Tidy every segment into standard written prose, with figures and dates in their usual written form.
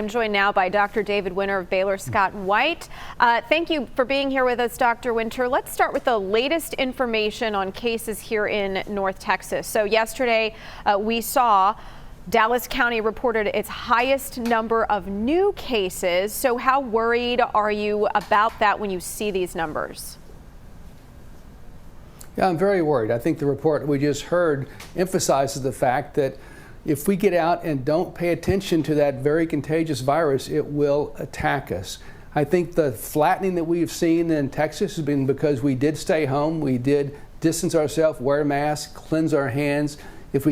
I'm joined now by Dr. David Winter of Baylor Scott & White. Thank you for being here with us, Dr. Winter. Let's start with the latest information on cases here in North Texas. So yesterday we saw Dallas County reported its highest number of new cases. So how worried are you about that when you see these numbers? Yeah, I'm very worried. I think the report we just heard emphasizes the fact that if we get out and don't pay attention to that very contagious virus, it will attack us. I think the flattening that we've seen in Texas has been because we did stay home, we did distance ourselves, wear masks, cleanse our hands. As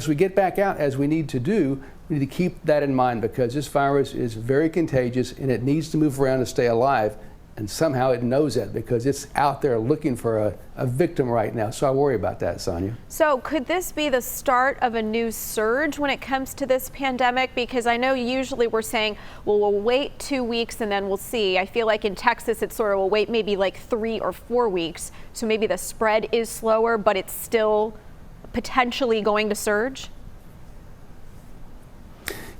we get back out, as we need to do, we need to keep that in mind because this virus is very contagious and it needs to move around to stay alive. And somehow it knows that because it's out there looking for a victim right now. So I worry about that, Sonia. So could this be the start of a new surge when it comes to this pandemic? Because I know usually we're saying, well, we'll wait 2 weeks and then we'll see. I feel like in Texas, it's sort of we'll wait maybe like 3 or 4 weeks. So maybe the spread is slower, but it's still potentially going to surge.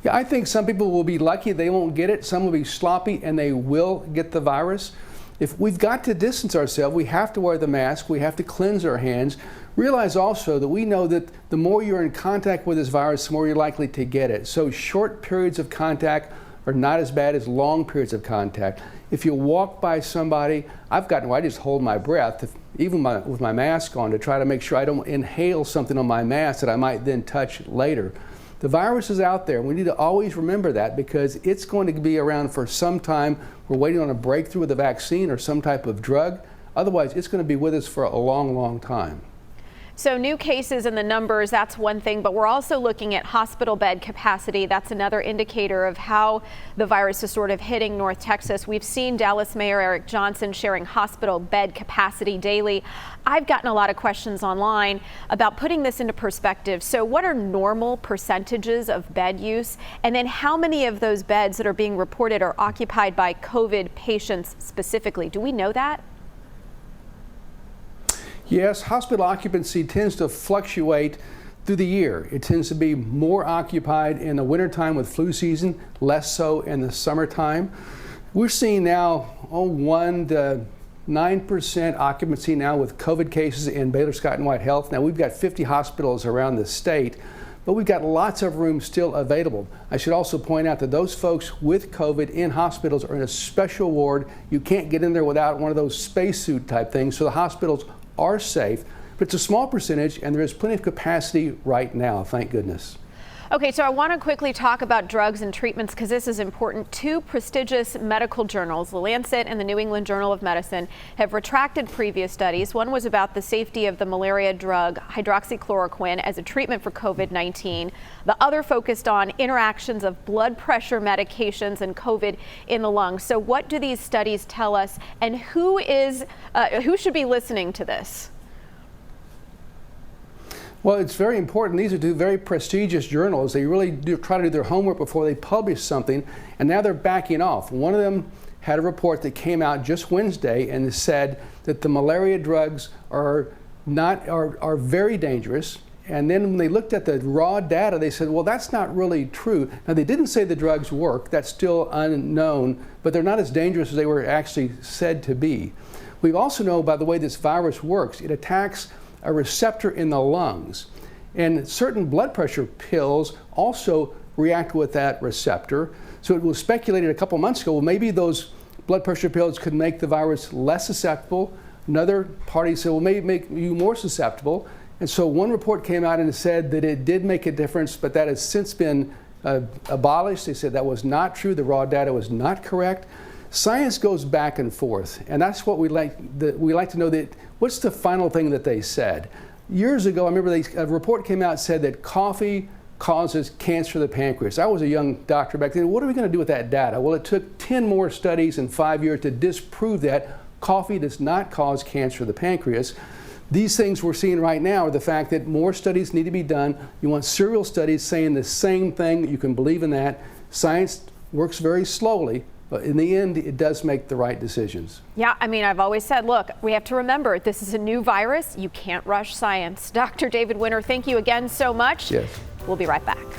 Yeah, I think some people will be lucky, they won't get it. Some will be sloppy and they will get the virus. If we've got to distance ourselves, we have to wear the mask, we have to cleanse our hands. Realize also that we know that the more you're in contact with this virus, the more you're likely to get it. So short periods of contact are not as bad as long periods of contact. If you walk by somebody, I just hold my breath, even with my mask on, to try to make sure I don't inhale something on my mask that I might then touch later. The virus is out there. We need to always remember that because it's going to be around for some time. We're waiting on a breakthrough with a vaccine or some type of drug. Otherwise, it's going to be with us for a long, long time. So new cases and the numbers, that's one thing, but we're also looking at hospital bed capacity. That's another indicator of how the virus is sort of hitting North Texas. We've seen Dallas Mayor Eric Johnson sharing hospital bed capacity daily. I've gotten a lot of questions online about putting this into perspective. So what are normal percentages of bed use? And then how many of those beds that are being reported are occupied by COVID patients specifically? Do we know that? Yes, hospital occupancy tends to fluctuate through the year. It tends to be more occupied in the wintertime with flu season, less so in the summertime. We're seeing now 1 to 9% occupancy now with COVID cases in Baylor Scott & White Health. Now we've got 50 hospitals around the state, but we've got lots of rooms still available. I should also point out that those folks with COVID in hospitals are in a special ward. You can't get in there without one of those spacesuit type things, so the hospitals are safe, but it's a small percentage and there is plenty of capacity right now, thank goodness. Okay, so I want to quickly talk about drugs and treatments because this is important. 2 prestigious medical journals, The Lancet and the New England Journal of Medicine, have retracted previous studies. One was about the safety of the malaria drug hydroxychloroquine as a treatment for COVID-19. The other focused on interactions of blood pressure medications and COVID in the lungs. So what do these studies tell us, and who should be listening to this? Well, it's very important. These are 2 very prestigious journals. They really do try to do their homework before they publish something, and now they're backing off. One of them had a report that came out just Wednesday and said that the malaria drugs are very dangerous. And then when they looked at the raw data, they said, well, that's not really true. Now, they didn't say the drugs work. That's still unknown, but they're not as dangerous as they were actually said to be. We also know, by the way this virus works, it attacks a receptor in the lungs. And certain blood pressure pills also react with that receptor. So it was speculated a couple months ago, well, maybe those blood pressure pills could make the virus less susceptible. Another party said, well, maybe make you more susceptible. And so one report came out and said that it did make a difference, but that has since been abolished. They said that was not true. The raw data was not correct. Science goes back and forth, and that's what we like to know. That what's the final thing that they said? Years ago, I remember a report came out and said that coffee causes cancer of the pancreas. I was a young doctor back then. What are we going to do with that data? Well, it took 10 more studies in 5 years to disprove that coffee does not cause cancer of the pancreas. These things we're seeing right now are the fact that more studies need to be done. You want serial studies saying the same thing. You can believe in that. Science works very slowly, but in the end, it does make the right decisions. Yeah, I mean, I've always said, look, we have to remember this is a new virus. You can't rush science. Dr. David Winter, thank you again so much. Yes. We'll be right back.